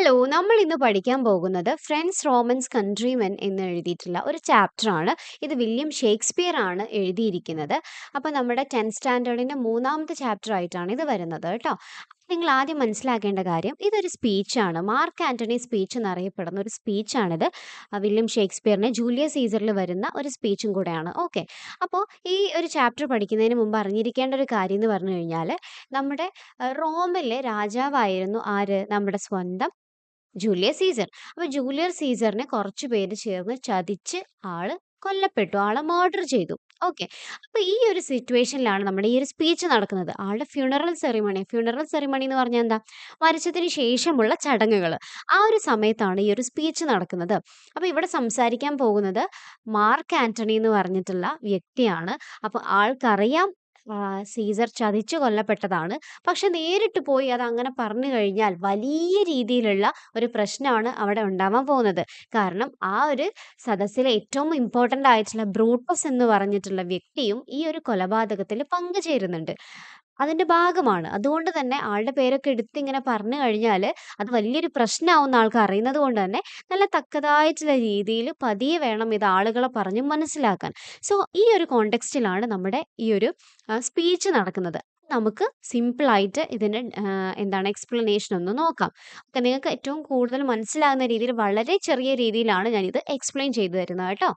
Hello, നമ്മൾ ഇന്ന് പഠിക്കാൻ പോകുന്നത് ഫ്രണ്ട്സ് റോമൻസ് കൺട്രിമെൻ എന്ന് എഴുതിയിട്ടുള്ള ഒരു ചാപ്റ്റർ ആണ്. ഇത് വില്യം ഷേക്സ്പിയർ ആണ് എഴുതിയിരിക്കുന്നത്. അപ്പോൾ നമ്മുടെ 10th സ്റ്റാൻഡേർഡിന്റെ മൂന്നാമത്തെ ചാപ്റ്റർ ആയിട്ടാണ് ഇത് വരുന്നത് കേട്ടോ. നിങ്ങൾ ആദ്യം മനസ്സിലാക്കേണ്ട കാര്യം, ഇതൊരു സ്പീച്ചാണ്. മാർക്ക് ആന്റണി സ്പീച്ച് എന്നറിയപ്പെടുന്ന ഒരു സ്പീച്ചാണിത്. വില്യം ഷേക്സ്പിയറിനെ ജൂലിയസ് സീസറിൽ വരുന്ന ഒരു സ്പീച്ചും കൂടെയാണ്. ഓക്കെ, അപ്പോൾ ഈ ഒരു ചാപ്റ്റർ പഠിക്കുന്നതിന് മുമ്പ് അറിഞ്ഞിരിക്കേണ്ട ഒരു കാര്യം എന്ന് പറഞ്ഞു കഴിഞ്ഞാൽ, നമ്മുടെ റോമിലെ രാജാവായിരുന്നു ആര്? നമ്മുടെ സ്വന്തം ജൂലിയസ് സീസർ. അപ്പൊ ജൂലിയസ് സീസറിനെ കുറച്ച് പേര് ചേർന്ന് ചതിച്ച് ആള് കൊല്ലപ്പെട്ടു. ആളെ മർഡർ ചെയ്തു. ഓക്കെ, അപ്പൊ ഈ ഒരു സിറ്റുവേഷനിലാണ് നമ്മുടെ ഈ ഒരു സ്പീച്ച് നടക്കുന്നത്. ആളുടെ ഫ്യൂണറൽ സെറിമണി എന്ന് പറഞ്ഞാൽ എന്താ? മരിച്ചതിന് ശേഷമുള്ള ചടങ്ങുകൾ. ആ ഒരു സമയത്താണ് ഈ ഒരു സ്പീച്ച് നടക്കുന്നത്. അപ്പൊ ഇവിടെ സംസാരിക്കാൻ പോകുന്നത് മാർക്ക് ആന്റണി എന്ന് പറഞ്ഞിട്ടുള്ള വ്യക്തിയാണ്. അപ്പൊ ആൾക്കറിയാം സീസർ ചതിച്ചു കൊല്ലപ്പെട്ടതാണ്. പക്ഷെ നേരിട്ട് പോയി അത് അങ്ങനെ പറഞ്ഞു കഴിഞ്ഞാൽ വലിയ രീതിയിലുള്ള ഒരു പ്രശ്നമാണ് അവിടെ ഉണ്ടാവാൻ പോകുന്നത്. കാരണം ആ ഒരു സദസ്സിലെ ഏറ്റവും ഇമ്പോർട്ടന്റ് ആയിട്ടുള്ള ബ്രൂട്ടസ് എന്ന് പറഞ്ഞിട്ടുള്ള വ്യക്തിയും ഈ ഒരു കൊലപാതകത്തിൽ പങ്കുചേരുന്നുണ്ട്. അതിന്റെ ഭാഗമാണ്. അതുകൊണ്ട് തന്നെ ആളുടെ പേരൊക്കെ എടുത്ത് ഇങ്ങനെ പറഞ്ഞു കഴിഞ്ഞാൽ അത് വലിയൊരു പ്രശ്നമാവുന്ന ആൾക്ക് അറിയുന്നത് കൊണ്ട് തന്നെ നല്ല തക്കതായിട്ടുള്ള രീതിയിൽ പതിയെ വേണം ഇത് ആളുകളെ പറഞ്ഞ് മനസ്സിലാക്കാൻ. സോ ഈ ഒരു കോണ്ടെക്സ്റ്റിലാണ് നമ്മുടെ ഈ ഒരു സ്പീച്ച് നടക്കുന്നത്. നമുക്ക് സിമ്പിൾ ആയിട്ട് ഇതിന്റെ എന്താണ് എക്സ്പ്ലനേഷൻ ഒന്ന് നോക്കാം. ഓക്കെ, നിങ്ങൾക്ക് ഏറ്റവും കൂടുതൽ മനസ്സിലാകുന്ന രീതിയിൽ വളരെ ചെറിയ രീതിയിലാണ് ഞാൻ ഇത് എക്സ്പ്ലെയിൻ ചെയ്തു തരുന്നത് കേട്ടോ.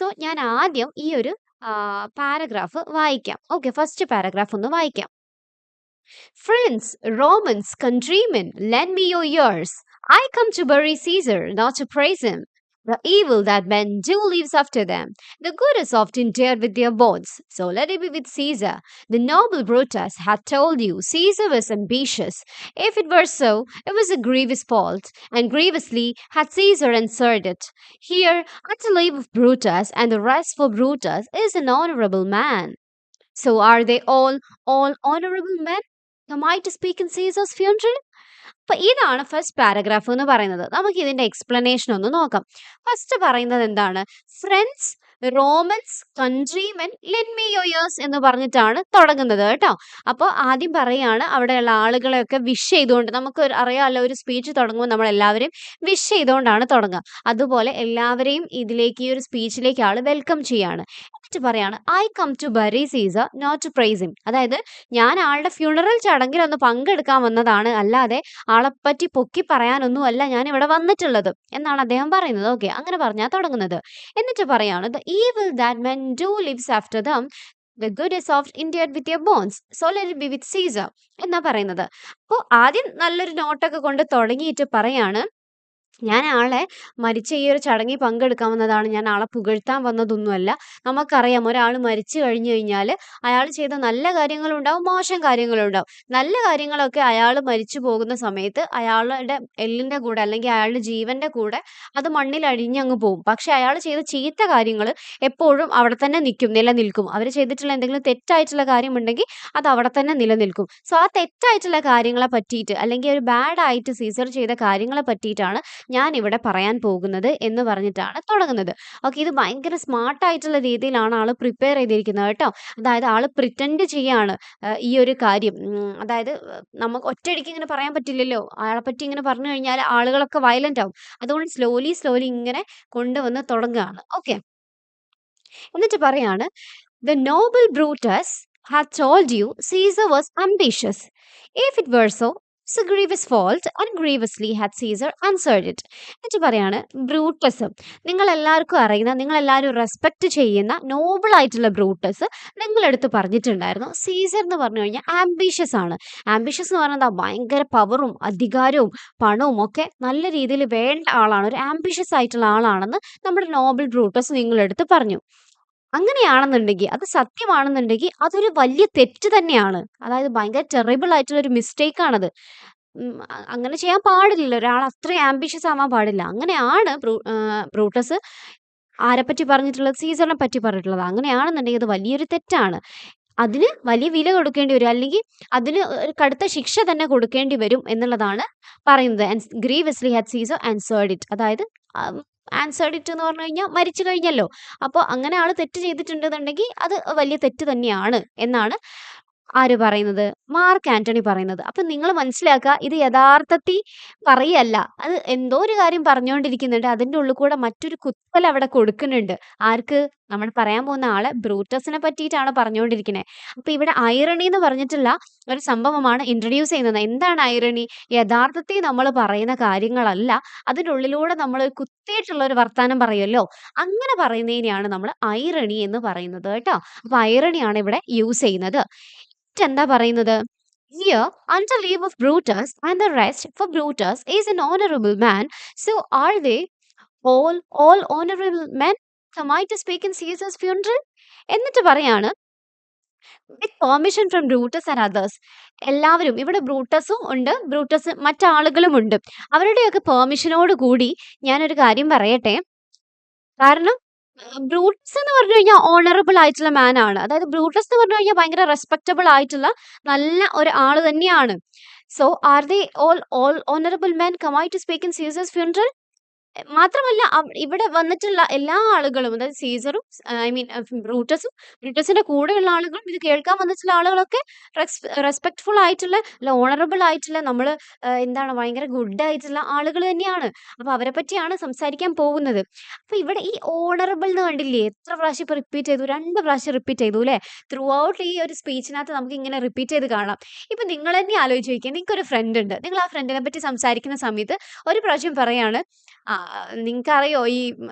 സോ ഞാൻ ആദ്യം ഈ ഒരു പാരഗ്രാഫ് വായിക്കാം. ഓക്കെ, ഫസ്റ്റ് പാരഗ്രാഫ് ഒന്ന് വായിക്കാം. Friends, Romans, countrymen, lend me your ears. I come to bury Caesar, not to praise him. The evil that men do lives after them. The good is often dared with their bones. So let it be with Caesar. The noble Brutus had told you Caesar was ambitious. If it were so, it was a grievous fault, and grievously had Caesar answered it. Here, at the leave of Brutus and the rest for Brutus is an honorable man. So are they all honorable men? Am I to speak in Caesar's funeral? അപ്പൊ ഇതാണ് first paragraph എന്ന് പറയുന്നത്. നമുക്ക് ഇതിന്റെ explanation ഒന്ന് നോക്കാം. First പറയുന്നത് എന്താണ്? Friends, Romans, countrymen, lend me your ears എന്ന് പറഞ്ഞിട്ടാണ് തുടങ്ങുന്നത് കേട്ടോ. അപ്പോൾ ആദ്യം പറയാണ് അവിടെയുള്ള ആളുകളെയൊക്കെ വിഷ് ചെയ്തുകൊണ്ട്, നമുക്ക് അറിയാമല്ലോ ഒരു സ്പീച്ച് തുടങ്ങുമ്പോൾ നമ്മൾ എല്ലാവരെയും വിഷ് ചെയ്തുകൊണ്ടാണ് തുടങ്ങുക. അതുപോലെ എല്ലാവരെയും ഇതിലേക്ക്, ഈ ഒരു സ്പീച്ചിലേക്ക് ആള് വെൽക്കം ചെയ്യാണ്. എന്നിട്ട് പറയാണ്, I come to bury Caesar not to praise him. അതായത് ഞാൻ ആളുടെ ഫ്യൂണറൽ ചടങ്ങിൽ ഒന്ന് പങ്കെടുക്കാൻ വന്നതാണ്, അല്ലാതെ ആളെപ്പറ്റി പൊക്കി പറയാനൊന്നും അല്ല ഞാൻ ഇവിടെ വന്നിട്ടുള്ളത് എന്നാണ് അദ്ദേഹം പറയുന്നത്. ഓക്കെ, അങ്ങനെ പറഞ്ഞാൽ തുടങ്ങുന്നത്. എന്നിട്ട് പറയാണ്, the evil that men do lives after dum, the good is oft endured with your bones, so let it be with Caesar എന്നാ പറയുന്നത്. അപ്പോൾ ആദ്യം നല്ലൊരു നോട്ടൊക്കെ കൊണ്ട് തുടങ്ങിയിട്ട് പറയാണ്, ഞാൻ ആളെ മരിച്ച ഈ ഒരു ചടങ്ങിൽ പങ്കെടുക്കാൻ വന്നതാണ്, ഞാൻ ആളെ പുകഴ്ത്താൻ വന്നതൊന്നുമല്ല. നമുക്കറിയാം ഒരാൾ മരിച്ചു കഴിഞ്ഞു കഴിഞ്ഞാൽ അയാൾ ചെയ്ത നല്ല കാര്യങ്ങളും ഉണ്ടാവും, മോശം കാര്യങ്ങളും ഉണ്ടാവും. നല്ല കാര്യങ്ങളൊക്കെ അയാൾ മരിച്ചു പോകുന്ന സമയത്ത് അയാളുടെ എല്ലിന്റെ കൂടെ അല്ലെങ്കിൽ അയാളുടെ ജീവന്റെ കൂടെ അത് മണ്ണിൽ അഴിഞ്ഞങ്ങ് പോകും. പക്ഷെ അയാൾ ചെയ്ത ചീത്ത കാര്യങ്ങൾ എപ്പോഴും അവിടെ തന്നെ നിലനിൽക്കും. അവർ ചെയ്തിട്ടുള്ള എന്തെങ്കിലും തെറ്റായിട്ടുള്ള കാര്യമുണ്ടെങ്കിൽ അത് അവിടെ തന്നെ നിലനിൽക്കും. സോ ആ തെറ്റായിട്ടുള്ള കാര്യങ്ങളെ പറ്റിയിട്ട്, അല്ലെങ്കിൽ ഒരു ബാഡ് ആയിട്ട് സീസർ ചെയ്ത കാര്യങ്ങളെ പറ്റിയിട്ടാണ് ഞാൻ ഇവിടെ പറയാൻ പോകുന്നത് എന്ന് പറഞ്ഞിട്ടാണ് തുടങ്ങുന്നത്. ഓക്കെ, ഇത് ഭയങ്കര സ്മാർട്ട് ആയിട്ടുള്ള രീതിയിലാണ് ആള് പ്രിപ്പയർ ചെയ്തിരിക്കുന്നത് കേട്ടോ. അതായത് ആള് പ്രിറ്റൻഡ് ചെയ്യാണ് ഈ ഒരു കാര്യം. അതായത് നമുക്ക് ഒറ്റയടിക്ക് ഇങ്ങനെ പറയാൻ പറ്റില്ലല്ലോ. അയാളെ പറ്റി ഇങ്ങനെ പറഞ്ഞു കഴിഞ്ഞാൽ ആളുകളൊക്കെ വയലന്റ് ആവും. അതുകൊണ്ട് സ്ലോലി ഇങ്ങനെ കൊണ്ടുവന്ന് തുടങ്ങുകയാണ്. ഓക്കെ, എന്നിട്ട് പറയാണ്, The noble Brutus had told you Caesar was ambitious. If it were so, it's a grievous fault, and grievously had Caesar answered it. എന്നിട്ട് പറയാണ്, ബ്രൂട്ടസ്, നിങ്ങൾ എല്ലാവരും റെസ്പെക്ട് ചെയ്യുന്ന നോബിൾ ആയിട്ടുള്ള ബ്രൂട്ടസ് നിങ്ങളെടുത്ത് പറഞ്ഞിട്ടുണ്ടായിരുന്നു സീസർ എന്ന് പറഞ്ഞു കഴിഞ്ഞാൽ ആംബിഷ്യസ് ആണ്. ആംബിഷ്യസ് എന്ന് പറഞ്ഞാൽ ഭയങ്കര പവറും അധികാരവും പണവും ഒക്കെ നല്ല രീതിയിൽ വേണ്ട ആളാണ്, ഒരു ആംബിഷ്യസ് ആയിട്ടുള്ള ആളാണെന്ന് നമ്മുടെ നോബിൾ ബ്രൂട്ടസ് നിങ്ങളെടുത്ത് പറഞ്ഞു. അങ്ങനെയാണെന്നുണ്ടെങ്കിൽ, അത് സത്യമാണെന്നുണ്ടെങ്കിൽ അതൊരു വലിയ തെറ്റ് തന്നെയാണ്. അതായത് ഭയങ്കര ടെറിബിൾ ആയിട്ടുള്ള ഒരു മിസ്റ്റേക്ക് ആണത്. അങ്ങനെ ചെയ്യാൻ പാടില്ല. ഒരാൾ അത്രയും ആംബിഷ്യസ് ആവാൻ പാടില്ല. അങ്ങനെയാണ് ബ്രൂട്ടസ് ആരെപ്പറ്റി പറഞ്ഞിട്ടുള്ളത്? സീസറിനെ പറ്റി പറഞ്ഞിട്ടുള്ളത്. അങ്ങനെയാണെന്നുണ്ടെങ്കിൽ അത് വലിയൊരു തെറ്റാണ്. അതിന് വലിയ വില കൊടുക്കേണ്ടി വരും, അല്ലെങ്കിൽ അതിന് ഒരു കടുത്ത ശിക്ഷ തന്നെ കൊടുക്കേണ്ടി വരും എന്നുള്ളതാണ് പറയുന്നത്. And grievously had Caesar answered it. അതായത് ആൻസേർഡ് ഇറ്റ് എന്ന് പറഞ്ഞു കഴിഞ്ഞാൽ മരിച്ചു കഴിഞ്ഞല്ലോ. അപ്പോൾ അങ്ങനെ ആൾ തെറ്റ് ചെയ്തിട്ടുണ്ടെന്നുണ്ടെങ്കിൽ അത് വലിയ തെറ്റ് തന്നെയാണ് എന്നാണ് ആര് പറയുന്നത്? മാർക്ക് ആന്റണി പറയുന്നത്. അപ്പൊ നിങ്ങൾ മനസ്സിലാക്കുക ഇത് യഥാർത്ഥത്തിൽ പറയല്ല. അത് എന്തോ ഒരു കാര്യം പറഞ്ഞുകൊണ്ടിരിക്കുന്നുണ്ട്. അതിന്റെ ഉള്ളിൽ കൂടെ മറ്റൊരു കുത്തൽ അവിടെ കൊടുക്കുന്നുണ്ട്. ആർക്ക്? നമ്മൾ പറയാൻ പോകുന്ന ആള് ബ്രൂട്ടസിനെ പറ്റിയിട്ടാണ് പറഞ്ഞുകൊണ്ടിരിക്കുന്നത്. അപ്പൊ ഇവിടെ ഐറണി എന്ന് പറഞ്ഞിട്ടുള്ള ഒരു സംഭവമാണ് ഇൻട്രൊഡ്യൂസ് ചെയ്യുന്നത്. എന്താണ് ഐറണി? യഥാർത്ഥത്തിൽ നമ്മൾ പറയുന്ന കാര്യങ്ങളല്ല. അതിനുള്ളിലൂടെ നമ്മൾ കുത്തിയിട്ടുള്ള ഒരു വർത്താനം പറയുമല്ലോ. അങ്ങനെ പറയുന്നതിനെയാണ് നമ്മൾ ഐറണി എന്ന് പറയുന്നത് കേട്ടോ. അപ്പൊ ഐറണിയാണ് ഇവിടെ യൂസ് ചെയ്യുന്നത്. എന്താ പറയുന്നത്? Here, under leave of Brutus and the rest, for Brutus is an honorable man, so are they all honorable men come I to speak in Caesar's funeral? എന്നിട്ട് പറയാണ് വിത്ത് permission from Brutus and others. എല്ലാവരും ഇവിടെ ബ്രൂട്ടസും ഉണ്ട്, Brutus മറ്റാളുകളും ഉണ്ട്. അവരുടെയൊക്കെ പെർമിഷനോട് കൂടി ഞാനൊരു കാര്യം പറയട്ടെ. കാരണം ബ്രൂട്ടസ് എന്ന് പറഞ്ഞു കഴിഞ്ഞാൽ ഓണറബിൾ ആയിട്ടുള്ള മാൻ ആണ്. അതായത് ബ്രൂട്ടസ് എന്ന് പറഞ്ഞു കഴിഞ്ഞാൽ ഭയങ്കര റെസ്പെക്റ്റബിൾ ആയിട്ടുള്ള നല്ല ഒരു ആള് തന്നെയാണ്. So are they all honourable men come I to speak in Caesar's funeral? മാത്രമല്ല ഇവിടെ വന്നിട്ടുള്ള എല്ലാ ആളുകളും, അതായത് സീസറും ഐ മീൻ ബ്രൂട്ടസും ബ്രൂട്ടസിന്റെ കൂടെയുള്ള ആളുകളും ഇത് കേൾക്കാൻ വന്നിട്ടുള്ള ആളുകളൊക്കെ റെസ്പെക്ട്ഫുൾ ആയിട്ടുള്ള, ഓണറബിൾ ആയിട്ടുള്ള, നമ്മൾ എന്താണ് ഭയങ്കര ഗുഡ് ആയിട്ടുള്ള ആളുകൾ തന്നെയാണ്. അപ്പൊ അവരെ പറ്റിയാണ് സംസാരിക്കാൻ പോകുന്നത്. അപ്പൊ ഇവിടെ ഈ ഓണറബിൾ എന്ന് കണ്ടില്ലേ, എത്ര പ്രാവശ്യം ഇപ്പൊ റിപ്പീറ്റ് ചെയ്തു? 2 പ്രാവശ്യം റിപ്പീറ്റ് ചെയ്തു അല്ലെ? ത്രൂ ഔട്ട് ഈ ഒരു സ്പീച്ചിനകത്ത് നമുക്ക് ഇങ്ങനെ റിപ്പീറ്റ് ചെയ്ത് കാണാം. ഇപ്പൊ നിങ്ങൾ തന്നെ ആലോചിച്ച് നോക്കിയാൽ, നിങ്ങൾക്ക് ഒരു ഫ്രണ്ട് ഉണ്ട്, നിങ്ങൾ ആ ഫ്രണ്ടിനെ പറ്റി സംസാരിക്കുന്ന സമയത്ത് ഒരു പ്രാവശ്യം പറയാണ്, നിങ്ങൾക്കറിയോ ഈ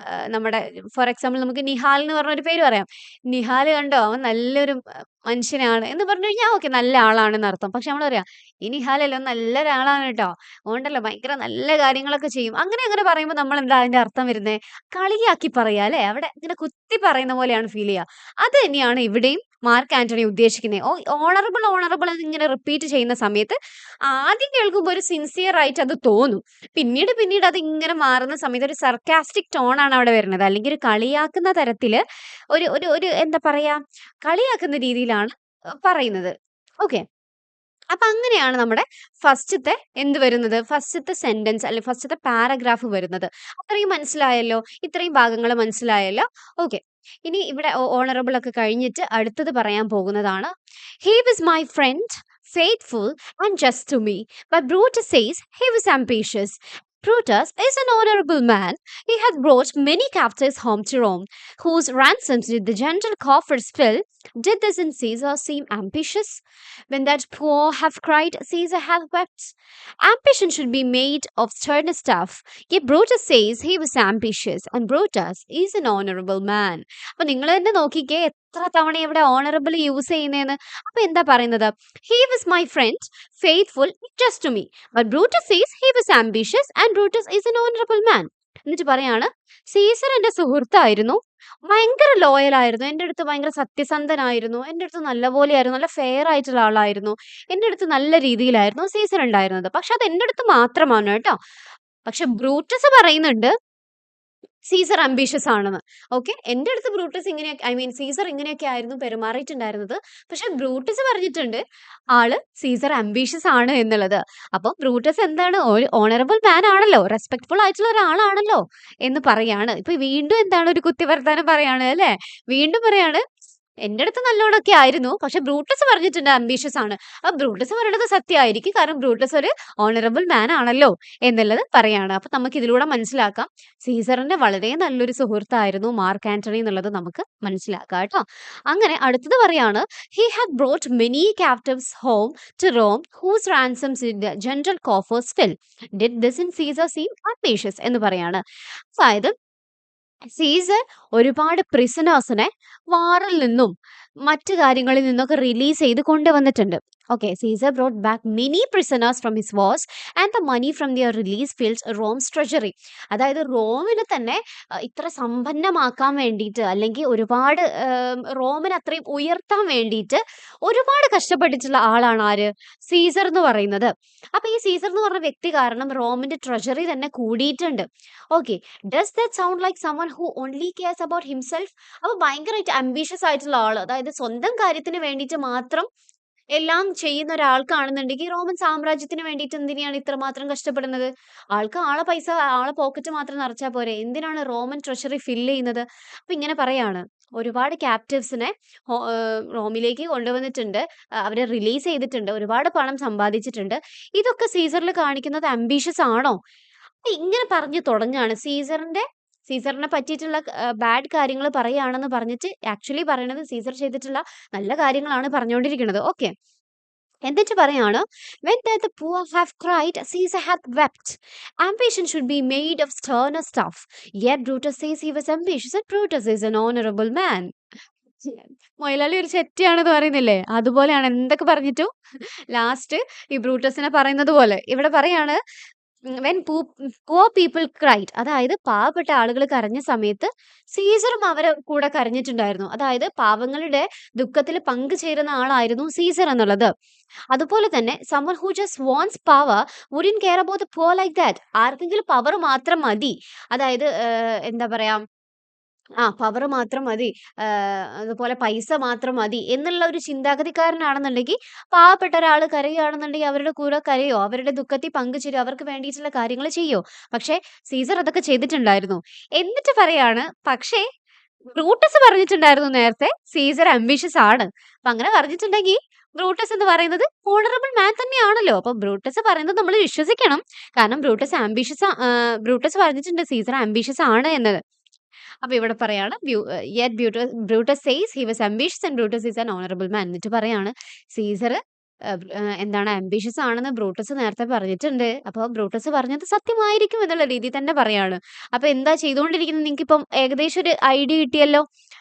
നമ്മുടെ ഫോർ എക്സാമ്പിൾ നമുക്ക് നിഹാൽ എന്ന് പറഞ്ഞൊരു പേര് പറയാം. നിഹാൽ കണ്ടോ, അവൻ നല്ലൊരു മനുഷ്യനാണ് എന്ന് പറഞ്ഞു കഴിഞ്ഞാൽ ഓക്കെ, നല്ല ആളാണെന്ന് അർത്ഥം. പക്ഷെ നമ്മൾ പറയാം ഈ നിഹാലല്ലോ നല്ലൊരാളാണ് കേട്ടോ, അതുകൊണ്ടല്ലോ ഭയങ്കര നല്ല കാര്യങ്ങളൊക്കെ ചെയ്യും, അങ്ങനെ പറയുമ്പോൾ നമ്മൾ എന്താ അതിന്റെ അർത്ഥം വരുന്നത്? കളിയാക്കി പറയാ അല്ലെ? അവിടെ ഇങ്ങനെ കുത്തി പറയുന്ന പോലെയാണ് ഫീൽ ചെയ്യുക. അത് തന്നെയാണ് ഇവിടെയും മാർക്ക് ആന്റണി ഉദ്ദേശിക്കുന്നത്. ഓണറബിൾ ഓണറബിൾ ഇങ്ങനെ റിപ്പീറ്റ് ചെയ്യുന്ന സമയത്ത് ആദ്യം കേൾക്കുമ്പോൾ ഒരു സിൻസിയർ ആയിട്ട് അത് തോന്നും. പിന്നീട് അത് ഇങ്ങനെ മാറുന്ന സമയത്ത് ഒരു സർക്കാസ്റ്റിക് ടോൺ ആണ് അവിടെ വരുന്നത്. അല്ലെങ്കിൽ ഒരു കളിയാക്കുന്ന തരത്തില് ഒരു ഒരു ഒരു എന്താ പറയാ, കളിയാക്കുന്ന രീതിയിലാണ് പറയുന്നത്. ഓക്കെ. അപ്പൊ അങ്ങനെയാണ് നമ്മുടെ ഫസ്റ്റത്തെ എന്ത് വരുന്നത്, ഫസ്റ്റത്തെ സെന്റൻസ് അല്ലെ ഫസ്റ്റത്തെ പാരഗ്രാഫ് വരുന്നത്. അത്രയും മനസ്സിലായല്ലോ? ഇത്രയും ഭാഗങ്ങൾ മനസ്സിലായല്ലോ? ഓക്കെ. ഇനി ഇവിടെ ഓണറബിൾ ഒക്കെ കഴിഞ്ഞിട്ട് അടുത്തത് പറയാൻ പോകുന്നതാണ്. He was my front, faithful and just to me. But Brutus says he was ambitious. Brutus is an honorable man. He hath brought many captives home to Rome, whose ransoms did the general coffers fill. Did this in Caesar seem ambitious? When that poor have cried, Caesar hath wept. Ambition should be made of stern stuff. Yet Brutus says he was ambitious, and Brutus is an honorable man. അപ്പൊ നിങ്ങൾ തന്നെ നോക്കിക്കേ എത്ര തവണ ഇവിടെ honourable use ചെയ്യുന്നതെന്ന്. അപ്പൊ എന്താ പറയുന്നത്? He was my friend, faithful, just to me. But Brutus says he was ambitious and Brutus is an honourable man. എന്നിട്ട് പറയാണ്, സീസർ എന്റെ സുഹൃത്തായിരുന്നു, ഭയങ്കര ലോയൽ ആയിരുന്നു, എൻ്റെ അടുത്ത് ഭയങ്കര സത്യസന്ധനായിരുന്നു, എൻ്റെ അടുത്ത് നല്ലപോലെയായിരുന്നു, നല്ല ഫെയർ ആയിട്ടുള്ള ആളായിരുന്നു, എൻ്റെ അടുത്ത് നല്ല രീതിയിലായിരുന്നു സീസർ ഉണ്ടായിരുന്നത്. പക്ഷെ അത് എൻ്റെ അടുത്ത് മാത്രമാണ് കേട്ടോ. പക്ഷെ ബ്രൂട്ടസ് പറയുന്നുണ്ട് സീസർ അംബീഷ്യസ് ആണെന്ന്. ഓക്കെ, എൻ്റെ അടുത്ത് ബ്രൂട്ടസ് ഇങ്ങനെയൊക്കെ, ഐ മീൻ സീസർ ഇങ്ങനെയൊക്കെ ആയിരുന്നു പെരുമാറിയിട്ടുണ്ടായിരുന്നത്. പക്ഷെ ബ്രൂട്ടസ് പറഞ്ഞിട്ടുണ്ട് ആള് സീസർ അംബീഷ്യസ് ആണ് എന്നുള്ളത്. അപ്പൊ ബ്രൂട്ടസ് എന്താണ്, ഒരു ഓണറബിൾ മാൻ ആണല്ലോ, റെസ്പെക്ട്ഫുൾ ആയിട്ടുള്ള ഒരാളാണല്ലോ എന്ന് പറയാണ്. ഇപ്പൊ വീണ്ടും എന്താണ് ഒരു കുത്തിവർത്താനം പറയാണ് അല്ലെ? വീണ്ടും പറയാണ് എൻ്റെ അടുത്ത് നല്ലോണമൊക്കെ ആയിരുന്നു, പക്ഷെ ബ്രൂട്ടസ് പറഞ്ഞിട്ടുണ്ട് അംബീഷ്യസ് ആണ്. അപ്പൊ ബ്രൂട്ടസ് പറയുന്നത് സത്യമായിരിക്കും, കാരണം ബ്രൂട്ടസ് ഒരു ഓണറബിൾ മാൻ ആണല്ലോ എന്നുള്ളത് പറയാണ്. അപ്പൊ നമുക്ക് ഇതിലൂടെ മനസ്സിലാക്കാം സീസറിന്റെ വളരെ നല്ലൊരു സുഹൃത്തായിരുന്നു മാർക്ക് ആന്റണി എന്നുള്ളത് നമുക്ക് മനസ്സിലാക്കാം കേട്ടോ. അങ്ങനെ അടുത്തത് പറയാണ്, he had brought many captives home to Rome whose ransoms in the general coffers fill. Did this in Caesar seem ambitious എന്ന് പറയാണ്. അതായത് സീസർ ഒരുപാട് പ്രിസണേഴ്സിനെ വാറിൽ നിന്നും മറ്റു കാര്യങ്ങളിൽ നിന്നൊക്കെ റിലീസ് ചെയ്ത് കൊണ്ടുവന്നിട്ടുണ്ട്. Okay, Caesar brought back many prisoners from his wars and the money from their release fills Rome's treasury. അതായത് റോമിനെ തന്നെ ഇത്ര സമ്പന്നമാക്കാൻ വേണ്ടിയിട്ട്, അല്ലെങ്കിൽ ഒരുപാട് റോമിനെ അത്രയും ഉയർത്താൻ വേണ്ടിയിട്ട് ഒരുപാട് കഷ്ടപ്പെട്ടിട്ടുള്ള ആളാണ് ആര്? സീസർ എന്ന് പറയുന്നത്. അപ്പൊ ഈ സീസർ എന്ന് പറഞ്ഞ വ്യക്തി കാരണം റോമിന്റെ ട്രഷറി തന്നെ കൂടിയിട്ടുണ്ട്. Okay, does that sound like someone who only CARES about himself? അപ്പൊ ഭയങ്കരമായിട്ട് അംബീഷ്യസ് ആയിട്ടുള്ള ആള്, അതായത് സ്വന്തം കാര്യത്തിന് വേണ്ടിയിട്ട് മാത്രം എല്ലാം ചെയ്യുന്ന ഒരാൾക്കാണെന്നുണ്ടെങ്കിൽ റോമൻ സാമ്രാജ്യത്തിന് വേണ്ടിയിട്ട് എന്തിനാണ് ഇത്രമാത്രം കഷ്ടപ്പെടുന്നത്? ആൾക്ക് ആളെ പൈസ, ആളെ പോക്കറ്റ് മാത്രം നിറച്ചാൽ പോരെ, എന്തിനാണ് റോമൻ ട്രഷറി ഫില്ല് ചെയ്യുന്നത്? അപ്പൊ ഇങ്ങനെ പറയാണ്, ഒരുപാട് ക്യാപ്റ്റീവ്സിനെ റോമിലേക്ക് കൊണ്ടുവന്നിട്ടുണ്ട്. അവരെ റിലീസ് ചെയ്തിട്ടുണ്ട്. ഒരുപാട് പണം സമ്പാദിച്ചിട്ടുണ്ട്. ഇതൊക്കെ സീസറിൽ കാണിക്കുന്നത് അംബീഷ്യസ് ആണോ? ഇങ്ങനെ പറഞ്ഞു തുടങ്ങാണ്. സീസറിനെ പറ്റിയിട്ടുള്ള ബാഡ് കാര്യങ്ങൾ പറയാണെന്ന് പറഞ്ഞിട്ട് ആക്ച്വലി പറയണത് സീസർ ചെയ്തിട്ടുള്ള നല്ല കാര്യങ്ങളാണ് പറഞ്ഞുകൊണ്ടിരിക്കുന്നത്. ഓക്കെ. എന്നിട്ട് പറയാണ്, when the poor have cried, Caesar hath wept. Ambition should be made of sterner stuff. Yet Brutus says he was ambitious, and Brutus is an honorable man. മൊയലാളി ഒരു ചെറ്റയാണെന്ന് പറയുന്നില്ലേ, അതുപോലെയാണ് എന്തൊക്കെ പറഞ്ഞിട്ടും ലാസ്റ്റ് ഈ ബ്രൂട്ടസിനെ പറയുന്നത് പോലെ ഇവിടെ പറയാണ്, വെൻ പുവർ പീപ്പിൾ ക്രൈഡ്, അതായത് പാവപ്പെട്ട ആളുകൾ കരഞ്ഞ സമയത്ത് സീസറും അവരെ കൂടെ കരഞ്ഞിട്ടുണ്ടായിരുന്നു. അതായത് പാവങ്ങളുടെ ദുഃഖത്തിൽ പങ്കുചേരുന്ന ആളായിരുന്നു സീസർ എന്നുള്ളത്. അതുപോലെ തന്നെ someone who just wants power wouldn't care about the poor like that. ആർക്കെങ്കിലും പവർ മാത്രം മതി, അതായത് എന്താ പറയാ, പവർ മാത്രം മതി, അതുപോലെ പൈസ മാത്രം മതി എന്നുള്ള ഒരു ചിന്താഗതിക്കാരനാണെന്നുണ്ടെങ്കിൽ പാവപ്പെട്ട ഒരാൾ കരയുകയാണെന്നുണ്ടെങ്കിൽ അവരുടെ കൂടെ കരയോ, അവരുടെ ദുഃഖത്തിൽ പങ്കുചേരോ, അവർക്ക് വേണ്ടിയിട്ടുള്ള കാര്യങ്ങൾ ചെയ്യോ. പക്ഷേ സീസർ അതൊക്കെ ചെയ്തിട്ടുണ്ടായിരുന്നു. എന്നിട്ട് പറയാണ്, പക്ഷേ ബ്രൂട്ടസ് പറഞ്ഞിട്ടുണ്ടായിരുന്നു നേരത്തെ സീസർ അംബീഷ്യസ് ആണ്. അപ്പൊ അങ്ങനെ പറഞ്ഞിട്ടുണ്ടെങ്കിൽ ബ്രൂട്ടസ് എന്ന് പറയുന്നത് ഓണറബിൾ മാൻ തന്നെയാണല്ലോ. അപ്പൊ ബ്രൂട്ടസ് പറയുന്നത് നമ്മൾ വിശ്വസിക്കണം. കാരണം ബ്രൂട്ടസ് പറഞ്ഞിട്ടുണ്ട് സീസർ അംബീഷ്യസ് ആണ് എന്നത്. അപ്പൊ ഇവിടെ പറയാണ്, yet Brutus says he was ambitious and Brutus is an honorable man. എന്നിട്ട് പറയാണ് സീസർ എന്താണ് അംബീഷ്യസ് ആണെന്ന് ബ്രൂട്ടസ് നേരത്തെ പറഞ്ഞിട്ടുണ്ട്. അപ്പോൾ ബ്രൂട്ടസ് പറഞ്ഞത് സത്യമായിരിക്കും എന്നുള്ള രീതിയിൽ തന്നെ പറയാണ്. അപ്പൊ എന്താ ചെയ്തുകൊണ്ടിരിക്കുന്നത്, നിങ്ങൾക്ക് ഇപ്പം ഏകദേശം ഒരു ഐഡിയ കിട്ടിയല്ലോ.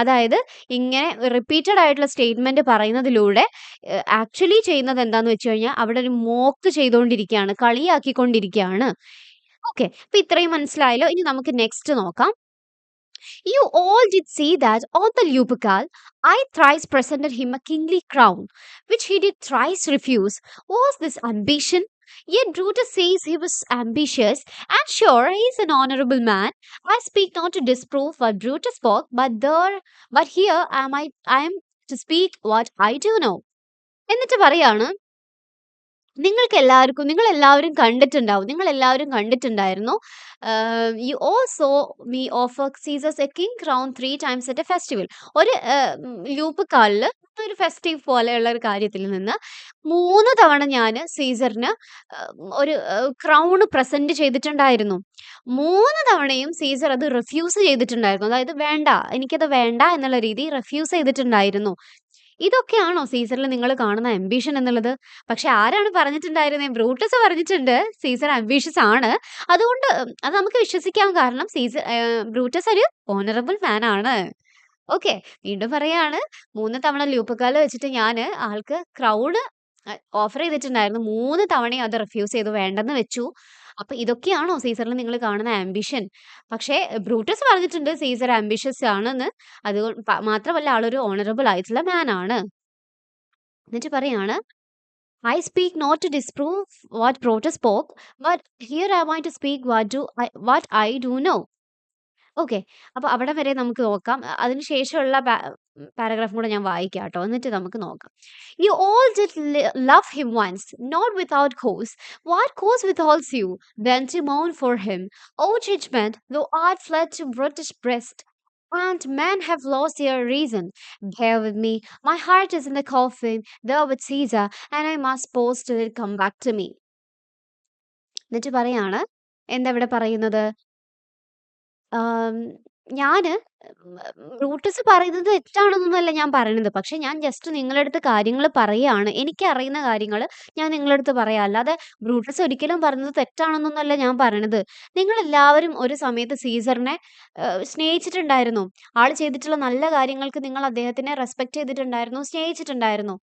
അതായത് ഇങ്ങനെ റിപ്പീറ്റഡ് ആയിട്ടുള്ള സ്റ്റേറ്റ്മെന്റ് പറയുന്നതിലൂടെ ആക്ച്വലി ചെയ്യുന്നത് എന്താന്ന് വെച്ച് കഴിഞ്ഞാൽ അവിടെ ഒരു മോക്ക് ചെയ്തുകൊണ്ടിരിക്കുകയാണ്, കളിയാക്കിക്കൊണ്ടിരിക്കുകയാണ്. ഓക്കെ. അപ്പൊ ഇത്രയും മനസ്സിലായല്ലോ. ഇനി നമുക്ക് നെക്സ്റ്റ് നോക്കാം. You all did see that on the Lupercal I thrice presented him a kingly crown, which he did thrice refuse. Was this ambition? Yet Brutus says he was ambitious, and sure he is an honorable man. I speak not to disprove what Brutus spoke, but here I am to speak what I do know. എന്നിട്ട് പറയാണ്, നിങ്ങൾ എല്ലാവരും കണ്ടിട്ടുണ്ടായിരുന്നു. You all saw me offer Caesar's a king crown 3 times at a festival. ഒരു loop കാളില് ഒരു festive പോലെയുള്ള ഒരു കാര്യത്തിൽ നിന്ന് 3 തവണ ഞാൻ സീസറിന് ഒരു ക്രൗൺ പ്രസന്റ് ചെയ്തിട്ടുണ്ടായിരുന്നു. 3 തവണയും സീസർ അത് റിഫ്യൂസ് ചെയ്തിട്ടുണ്ടായിരുന്നു. അതായത് വേണ്ട, എനിക്കത് വേണ്ട എന്നുള്ള രീതി റിഫ്യൂസ് ചെയ്തിട്ടുണ്ടായിരുന്നു. ഇതൊക്കെയാണോ സീസറിൽ നിങ്ങൾ കാണുന്ന അംബീഷൻ എന്നുള്ളത്? പക്ഷെ ആരാണ് പറഞ്ഞിട്ടുണ്ടായിരുന്നത്? ബ്രൂട്ടസ് പറഞ്ഞിട്ടുണ്ട് സീസർ അംബീഷ്യസ് ആണ്. അതുകൊണ്ട് അത് നമുക്ക് വിശ്വസിക്കാം. കാരണം ബ്രൂട്ടസ് ഒരു ഓണറബിൾ മാൻ ആണ്. ഓക്കെ. വീണ്ടും പറയാണ്, 3 തവണ ലൂപ്പക്കാല് വെച്ചിട്ട് ഞാൻ ആൾക്ക് ക്രൗഡ് ഓഫർ ചെയ്തിട്ടുണ്ടായിരുന്നു. 3 തവണയും അത് റിഫ്യൂസ് ചെയ്തു, വേണ്ടെന്ന് വെച്ചു. അപ്പൊ ഇതൊക്കെയാണോ സീസറിൽ നിങ്ങൾ കാണുന്ന ആംബിഷൻ? പക്ഷേ ബ്രൂട്ടസ് പറഞ്ഞിട്ടുണ്ട് സീസർ ആംബിഷ്യസ് ആണെന്ന്. അത് മാത്രമല്ല ആളൊരു ഓണറബിൾ ആയിട്ടുള്ള മാൻ ആണ്. എന്നിട്ട് പറയാണ്, I speak not to disprove what Brutus spoke, but here I want to speak what I do know. Okay. അപ്പൊ അവിടെ വരെ നമുക്ക് നോക്കാം. അതിനുശേഷമുള്ള പാരഗ്രാഫും കൂടെ ഞാൻ വായിക്കാം കേട്ടോ. എന്നിട്ട് നമുക്ക് നോക്കാം. You all did love him once, not without cause. What cause withholds you then to mourn for him? O judgment, though art fled to British breast, and men have lost their reason. Bear with me, my heart is in the coffin, there with Caesar, and I must pause till it come back to me. എന്നിട്ട് പറയാണ്, എന്താ ഇവിടെ പറയുന്നത്? ഞാന് Brutus പറയുന്നത് തെറ്റാണെന്നൊന്നുമല്ല ഞാൻ പറയണത്. പക്ഷെ ഞാൻ ജസ്റ്റ് നിങ്ങളുടെ അടുത്ത് കാര്യങ്ങൾ പറയാണ്. എനിക്കറിയുന്ന കാര്യങ്ങൾ ഞാൻ നിങ്ങളുടെ അടുത്ത് പറയാ. അല്ലാതെ ബ്രൂട്ടസ് ഒരിക്കലും പറഞ്ഞത് തെറ്റാണെന്നൊന്നുമല്ല ഞാൻ പറയണത്. നിങ്ങളെല്ലാവരും ഒരു സമയത്ത് സീസറിനെ സ്നേഹിച്ചിട്ടുണ്ടായിരുന്നു. ആള് ചെയ്തിട്ടുള്ള നല്ല കാര്യങ്ങൾക്ക് നിങ്ങൾ അദ്ദേഹത്തിനെ റെസ്പെക്ട് ചെയ്തിട്ടുണ്ടായിരുന്നു, സ്നേഹിച്ചിട്ടുണ്ടായിരുന്നു.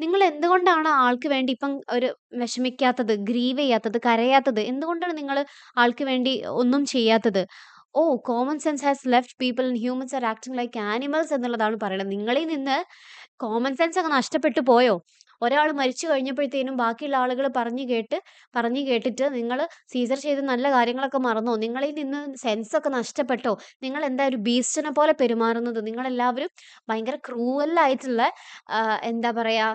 നിങ്ങൾ എന്തുകൊണ്ടാണ് ആൾക്ക് വേണ്ടി ഇപ്പം ഒരു വിഷമിക്കാത്തത്, ഗ്രീവ് ചെയ്യാത്തത്, കരയാത്തത്? എന്തുകൊണ്ടാണ് നിങ്ങൾ ആൾക്ക് വേണ്ടി ഒന്നും ചെയ്യാത്തത്? Common sense has left people and humans are acting like animals എന്നുള്ളതാണ് പറയുന്നത്. നിങ്ങളിൽ നിന്ന് കോമൺ സെൻസ് അങ്ങ് നഷ്ടപ്പെട്ടു പോയോ? ഒരാൾ മരിച്ചു കഴിഞ്ഞപ്പോഴത്തേനും ബാക്കിയുള്ള ആളുകൾ പറഞ്ഞു കേട്ടിട്ട് നിങ്ങൾ സീസർ ചെയ്ത നല്ല കാര്യങ്ങളൊക്കെ മറന്നോ? നിങ്ങളിൽ നിന്ന് സെൻസ് ഒക്കെ നഷ്ടപ്പെട്ടോ? നിങ്ങൾ എന്താ ഒരു ബീസ്റ്റിനെ പോലെ പെരുമാറുന്നത്? നിങ്ങളെല്ലാവരും ഭയങ്കര ക്രൂവലായിട്ടുള്ള എന്താ പറയാ,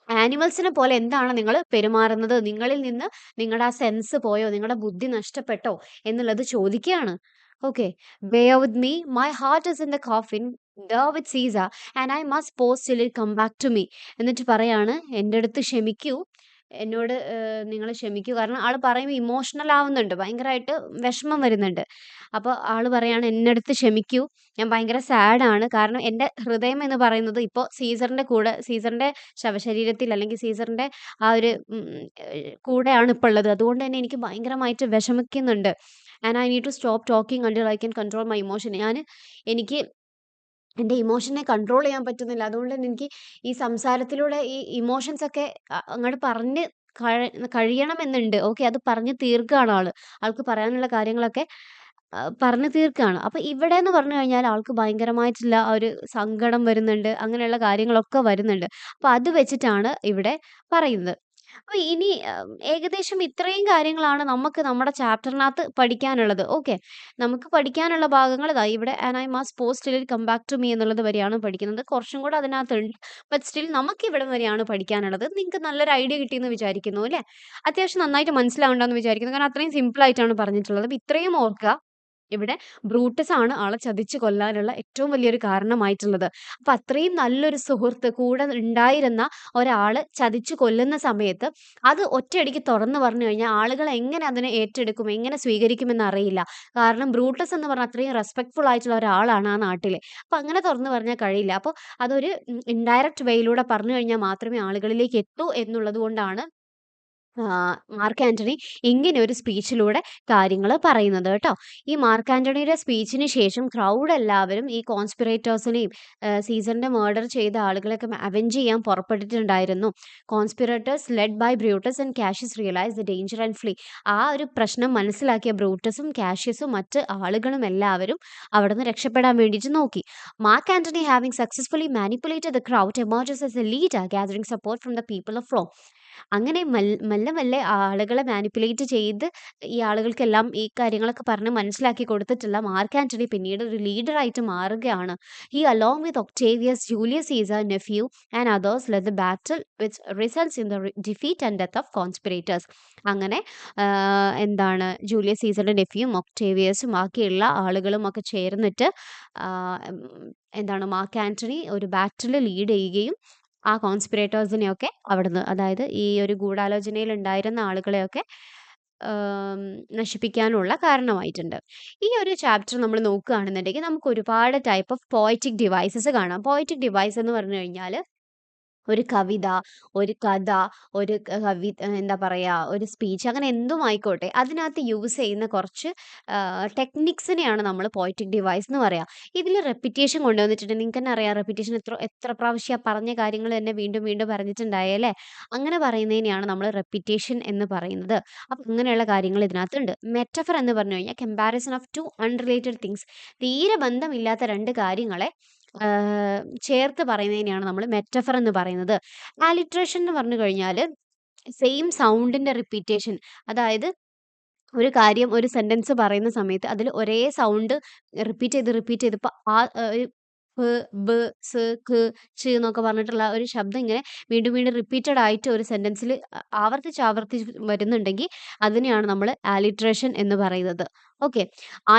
ആനിമൽസിനെ പോലെ എന്താണ് നിങ്ങൾ പെരുമാറുന്നത്? നിങ്ങളിൽ നിന്ന് നിങ്ങളുടെ ആ സെൻസ് പോയോ? നിങ്ങളുടെ ബുദ്ധി നഷ്ടപ്പെട്ടോ? എന്നുള്ളത് ചോദിക്കുകയാണ്. Okay. "Bear with me. My heart is in the coffin. There with Caesar, and I must pause till it come back to me." എന്നിട്ട് പറയാണ്, "എൻ്റെ അടുത്ത് ക്ഷമിക്കൂ. എന്നോട് നിങ്ങൾ ക്ഷമിക്കൂ." കാരണം ആള് പറയുമ്പോൾ ഇമോഷണൽ ആവുന്നുണ്ട്. ഭയങ്കരമായിട്ട് വിഷമം വരുന്നുണ്ട്. അപ്പോൾ ആള് പറയാണ്, "എന്നടുത്ത് ക്ഷമിക്കൂ. ഞാൻ ഭയങ്കര സാഡാണ്. കാരണം എൻ്റെ ഹൃദയം എന്ന് പറയുന്നത് ഇപ്പോൾ സീസറിൻ്റെ കൂടെ സീസറിൻ്റെ ശവശരീരത്തിൽ അല്ലെങ്കിൽ സീസറിൻ്റെ ആ ഒരു കൂടെയാണ് ഇപ്പോൾ ഉള്ളത്. അതുകൊണ്ട് തന്നെ എനിക്ക് ഭയങ്കരമായിട്ട് വിഷമിക്കുന്നുണ്ട്. And I need to stop talking until I can control my emotion." എനിക്ക് എൻ്റെ ഇമോഷനെ കൺട്രോൾ ചെയ്യാൻ പറ്റുന്നില്ല. അതുകൊണ്ട് തന്നെ എനിക്ക് ഈ സംസാരത്തിലൂടെ ഈ ഇമോഷൻസ് ഒക്കെ അങ്ങട് പറഞ്ഞ് കഴ കഴിയണമെന്നുണ്ട്. ഓക്കെ. അത് പറഞ്ഞ് തീർക്കുകയാണ് ആള്. ആൾക്ക് പറയാനുള്ള കാര്യങ്ങളൊക്കെ പറഞ്ഞ് തീർക്കാണ്. അപ്പൊ ഇവിടെന്ന് പറഞ്ഞു കഴിഞ്ഞാൽ ആൾക്ക് ഭയങ്കരമായിട്ടുള്ള ആ ഒരു സങ്കടം വരുന്നുണ്ട്. അങ്ങനെയുള്ള കാര്യങ്ങളൊക്കെ വരുന്നുണ്ട്. അപ്പൊ അത് വെച്ചിട്ടാണ് ഇവിടെ പറയുന്നത്. അപ്പൊ ഇനി ഏകദേശം ഇത്രയും കാര്യങ്ങളാണ് നമുക്ക് നമ്മുടെ ചാപ്റ്ററിനകത്ത് പഠിക്കാനുള്ളത്. ഓക്കെ. നമുക്ക് പഠിക്കാനുള്ള ഭാഗങ്ങൾ ഇതാ ഇവിടെ and I must post till come back to me എന്നുള്ളത് വരെയാണ് പഠിക്കുന്നത്. കുറച്ചും കൂടെ അതിനകത്തുണ്ട്. ബട്ട് സ്റ്റിൽ നമുക്ക് ഇവിടം വരെയാണ് പഠിക്കാനുള്ളത്. നിങ്ങൾക്ക് നല്ലൊരു ഐഡിയ കിട്ടിയെന്ന് വിചാരിക്കുന്നു അല്ലേ? അത്യാവശ്യം നന്നായിട്ട് മനസ്സിലാവുന്നുണ്ടെന്ന് വിചാരിക്കുന്നു. കാരണം അത്രയും സിമ്പിൾ ആയിട്ടാണ് പറഞ്ഞിട്ടുള്ളത്. അപ്പൊ ഇത്രയും ഓർക്കുക. ഇവിടെ ബ്രൂട്ടസ് ആണ് ആളെ ചതിച്ചു കൊല്ലാനുള്ള ഏറ്റവും വലിയൊരു കാരണമായിട്ടുള്ളത്. അപ്പൊ അത്രയും നല്ലൊരു സുഹൃത്ത് കൂടെ ഉണ്ടായിരുന്ന ഒരാള് ചതിച്ചു കൊല്ലുന്ന സമയത്ത് അത് ഒറ്റയടിക്ക് തുറന്നു പറഞ്ഞു കഴിഞ്ഞാൽ ആളുകൾ എങ്ങനെ അതിനെ ഏറ്റെടുക്കും, എങ്ങനെ സ്വീകരിക്കുമെന്ന് അറിയില്ല. കാരണം ബ്രൂട്ടസ് എന്ന് പറഞ്ഞാൽ അത്രയും റെസ്പെക്ട്ഫുൾ ആയിട്ടുള്ള ഒരാളാണ് ആ നാട്ടിലെ. അപ്പൊ അങ്ങനെ തുറന്നു പറഞ്ഞാൽ കഴിയില്ല. അപ്പോൾ അതൊരു ഇൻഡയറക്റ്റ് വേയിലൂടെ പറഞ്ഞു കഴിഞ്ഞാൽ മാത്രമേ ആളുകളിലേക്ക് എത്തൂ എന്നുള്ളത് കൊണ്ടാണ് മാർക്ക് ആന്റണി ഇങ്ങനെ ഒരു സ്പീച്ചിലൂടെ കാര്യങ്ങൾ പറയുന്നത് കേട്ടോ. ഈ മാർക്ക് ആന്റണിയുടെ സ്പീച്ചിന് ശേഷം ക്രൗഡ് എല്ലാവരും ഈ കോൺസ്പിറേറ്റേഴ്സിനെയും സീസറിന്റെ മർഡർ ചെയ്ത ആളുകളെയൊക്കെ അവെഞ്ച് ചെയ്യാൻ പുറപ്പെട്ടിട്ടുണ്ടായിരുന്നു. Conspirators led by Brutus and Cassius realise the danger and flee. ആ ഒരു പ്രശ്നം മനസ്സിലാക്കിയ ബ്രൂട്ടസും കാഷ്യസും മറ്റ് ആളുകളും എല്ലാവരും അവിടുന്ന് രക്ഷപ്പെടാൻ വേണ്ടിയിട്ട് നോക്കി. Mark Antony having successfully manipulated the crowd emerges as a leader gathering support from the people of Rome. അങ്ങനെ മെല്ലെ മെല്ലെ ആളുകളെ മാനിപ്പുലേറ്റ് ചെയ്ത് ഈ ആളുകൾക്കെല്ലാം ഈ കാര്യങ്ങളൊക്കെ പറഞ്ഞ് മനസ്സിലാക്കി കൊടുത്തിട്ടുള്ള മാർക്ക് ആന്റണി പിന്നീട് ഒരു ലീഡറായിട്ട് മാറുകയാണ്. He along with Octavius, Julius Caesar nephew and others led the battle which results in the defeat and death of conspirators. അങ്ങനെ എന്താണ് ജൂലിയസ് സീസറിന്റെ നെഫ്യൂവും ഒക്ടേവിയസും ബാക്കിയുള്ള ആളുകളും ഒക്കെ ചേർന്നിട്ട് എന്താണ് മാർക്ക് ആന്റണി ഒരു ബാറ്റിൽ ലീഡ് ചെയ്യുകയും ആ കോൺസ്പിറേറ്റേഴ്സിനെയൊക്കെ അവിടുന്ന് അതായത് ഈ ഒരു ഗൂഢാലോചനയിൽ ഉണ്ടായിരുന്ന ആളുകളെയൊക്കെ നശിപ്പിക്കാനുള്ള കാരണമായിട്ടുണ്ട്. ഈ ഒരു ചാപ്റ്റർ നമ്മൾ നോക്കുകയാണെന്നുണ്ടെങ്കിൽ നമുക്ക് ഒരുപാട് ടൈപ്പ് ഓഫ് പോയറ്റിക് ഡിവൈസസ് കാണാം. പോയറ്റിക് ഡിവൈസ് എന്ന് പറഞ്ഞു കഴിഞ്ഞാൽ ഒരു കവിത, ഒരു കഥ, ഒരു എന്താ പറയാ, ഒരു സ്പീച്ച് അങ്ങനെ എന്തും ആയിക്കോട്ടെ. അതിനകത്ത് യൂസ് ചെയ്യുന്ന കുറച്ച് ടെക്നിക്സിനെയാണ് നമ്മൾ പോയറ്റിക് ഡിവൈസ് എന്ന് പറയാ. ഇതിൽ റെപ്പിറ്റേഷൻ കൊണ്ടുവന്നിട്ടുണ്ട്. നിങ്ങൾക്കെന്നെ അറിയാം റെപ്പിറ്റേഷൻ എത്ര എത്ര പ്രാവശ്യം പറഞ്ഞ കാര്യങ്ങൾ തന്നെ വീണ്ടും വീണ്ടും പറഞ്ഞിട്ടുണ്ടായല്ലേ. അങ്ങനെ പറയുന്നതിനെയാണ് നമ്മൾ റെപ്പിറ്റേഷൻ എന്ന് പറയുന്നത്. അപ്പം ഇങ്ങനെയുള്ള കാര്യങ്ങൾ ഇതിനകത്തുണ്ട്. മെറ്റഫർ എന്ന് പറഞ്ഞു കഴിഞ്ഞാൽ comparison of two unrelated things. തീരെ ബന്ധമില്ലാത്ത 2 കാര്യങ്ങളെ ചേർത്ത് പറയുന്നതിനെയാണ് നമ്മൾ മെറ്റഫർ എന്ന് പറയുന്നത്. ആലിട്രേഷൻ എന്ന് പറഞ്ഞു കഴിഞ്ഞാൽ സെയിം സൗണ്ടിന്റെ റിപ്പീറ്റേഷൻ. അതായത് ഒരു കാര്യം ഒരു സെന്റൻസ് പറയുന്ന സമയത്ത് അതിൽ ഒരേ സൗണ്ട് റിപ്പീറ്റ് ചെയ്ത് ഇപ്പൊ ആ ഒരു പ്, ബ്, സ്, ക്, ച് എന്നൊക്കെ പറഞ്ഞിട്ടുള്ള ഒരു ശബ്ദം ഇങ്ങനെ വീണ്ടും വീണ്ടും റിപ്പീറ്റഡ് ആയിട്ട് ഒരു സെന്റൻസിൽ ആവർത്തിച്ച് വരുന്നുണ്ടെങ്കിൽ അതിനെയാണ് നമ്മൾ ആലിട്രേഷൻ എന്ന് പറയുന്നത്. ഓക്കെ.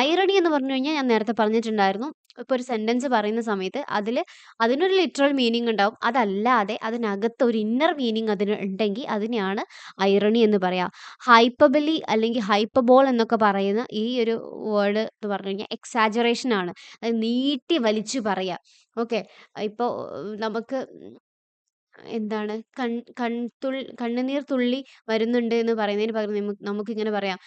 ഐറണി എന്ന് പറഞ്ഞു കഴിഞ്ഞാൽ ഞാൻ നേരത്തെ പറഞ്ഞിട്ടുണ്ടായിരുന്നു. ഇപ്പൊ ഒരു സെന്റൻസ് പറയുന്ന സമയത്ത് അതിനൊരു ലിറ്ററൽ മീനിങ് ഉണ്ടാവും. അതല്ലാതെ അതിനകത്ത് ഒരു ഇന്നർ മീനിങ് അതിന് ഉണ്ടെങ്കിൽ അതിനെയാണ് ഐറണി എന്ന് പറയാ. ഹൈപ്പബലി അല്ലെങ്കിൽ ഹൈപ്പബോൾ എന്നൊക്കെ പറയുന്ന ഈ ഒരു വേർഡ് എന്ന് പറഞ്ഞു കഴിഞ്ഞാൽ എക്സാജറേഷൻ ആണ്. അത് നീട്ടി വലിച്ചു പറയാ. ഓക്കെ. ഇപ്പൊ നമുക്ക് എന്താണ് കണ്ണുനീർ തുള്ളി വരുന്നുണ്ട് എന്ന് പറയുന്നതിന് പകരം നമുക്കിങ്ങനെ പറയാം.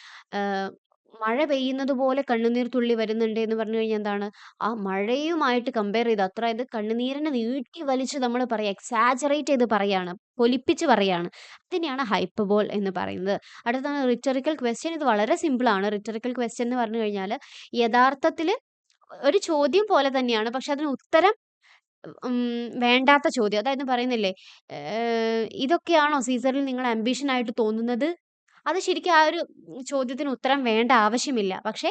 മഴ പെയ്യുന്നത് പോലെ കണ്ണുനീർ തുള്ളി വരുന്നുണ്ട് എന്ന് പറഞ്ഞു കഴിഞ്ഞാൽ എന്താണ്? ആ മഴയുമായിട്ട് കമ്പയർ ചെയ്ത് അതായത് കണ്ണുനീരിനെ നീട്ടി വലിച്ച് നമ്മൾ പറയാ. എക്സാജറേറ്റ് ചെയ്ത് പറയാണ്. പൊലിപ്പിച്ച് പറയാണ്. അതിനെയാണ് ഹൈപ്പർബോൾ എന്ന് പറയുന്നത്. അടുത്തതാണ് റിറ്റോറിക്കൽ ക്വസ്റ്റ്യൻ. ഇത് വളരെ സിമ്പിൾ ആണ്. റിറ്റോറിക്കൽ ക്വസ്റ്റ്യൻ എന്ന് പറഞ്ഞു കഴിഞ്ഞാൽ യഥാർത്ഥത്തിൽ ഒരു ചോദ്യം പോലെ തന്നെയാണ്. പക്ഷെ അതിന് ഉത്തരം വേണ്ടാത്ത ചോദ്യം. അതായത് പറയുന്നില്ലേ, ഇതൊക്കെയാണോ സീസറിൽ നിങ്ങൾ ആംബിഷൻ ആയിട്ട് തോന്നുന്നത്? അത് ശരിക്കും ആ ഒരു ചോദ്യത്തിന് ഉത്തരം വേണ്ട ആവശ്യമില്ല. പക്ഷേ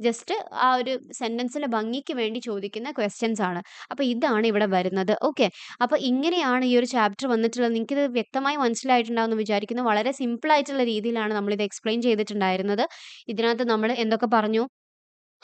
ജസ്റ്റ് ആ ഒരു സെന്റൻസിന്റെ ഭംഗിക്ക് വേണ്ടി ചോദിക്കുന്ന ക്വെഷൻസ് ആണ്. അപ്പൊ ഇതാണ് ഇവിടെ വരുന്നത്. ഓക്കെ. അപ്പൊ ഇങ്ങനെയാണ് ഈ ഒരു ചാപ്റ്റർ വന്നിട്ടുള്ളത്. നിങ്ങൾക്കിത് വ്യക്തമായി മനസ്സിലായിട്ടുണ്ടാവുമെന്ന് വിചാരിക്കുന്നു. വളരെ സിമ്പിൾ ആയിട്ടുള്ള രീതിയിലാണ് നമ്മളിത് എക്സ്പ്ലെയിൻ ചെയ്തിട്ടുണ്ടായിരുന്നത്. ഇതിനകത്ത് നമ്മൾ എന്തൊക്കെ പറഞ്ഞു?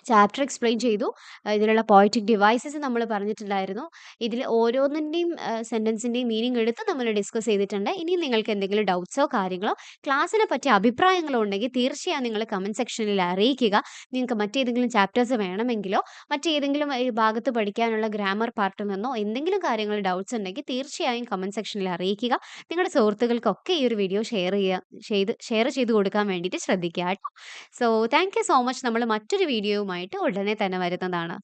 ചാപ്റ്റർ എക്സ്പ്ലെയിൻ ചെയ്തു. ഇതിലുള്ള പോയറ്റിക് ഡിവൈസസ് നമ്മൾ പറഞ്ഞിട്ടുണ്ടായിരുന്നു. ഇതിൽ ഓരോന്നിന്റെയും സെന്റൻസിന്റെയും മീനിങ് എടുത്ത് നമ്മൾ ഡിസ്കസ് ചെയ്തിട്ടുണ്ട്. ഇനിയും നിങ്ങൾക്ക് എന്തെങ്കിലും ഡൗട്ട്സോ കാര്യങ്ങളോ ക്ലാസ്സിനെ പറ്റിയ അഭിപ്രായങ്ങളോ ഉണ്ടെങ്കിൽ തീർച്ചയായും നിങ്ങൾ കമന്റ് സെക്ഷനിൽ അറിയിക്കുക. നിങ്ങൾക്ക് മറ്റേതെങ്കിലും ചാപ്റ്റേഴ്സ് വേണമെങ്കിലോ മറ്റേതെങ്കിലും ഈ ഭാഗത്ത് പഠിക്കാനുള്ള ഗ്രാമർ പാർട്ടിൽ നിന്നോ എന്തെങ്കിലും കാര്യങ്ങൾ ഡൗട്ട്സ് ഉണ്ടെങ്കിൽ തീർച്ചയായും കമന്റ് സെക്ഷനിൽ അറിയിക്കുക. നിങ്ങളുടെ സുഹൃത്തുക്കൾക്കൊക്കെ ഈ ഒരു വീഡിയോ ഷെയർ ചെയ്ത് കൊടുക്കാൻ വേണ്ടിയിട്ട് ശ്രദ്ധിക്കുക കേട്ടോ. So thank you so much. നമ്മൾ മറ്റൊരു വീഡിയോയുമായിട്ട് ഉടനെ തന്നെ വരുന്നതാണ്.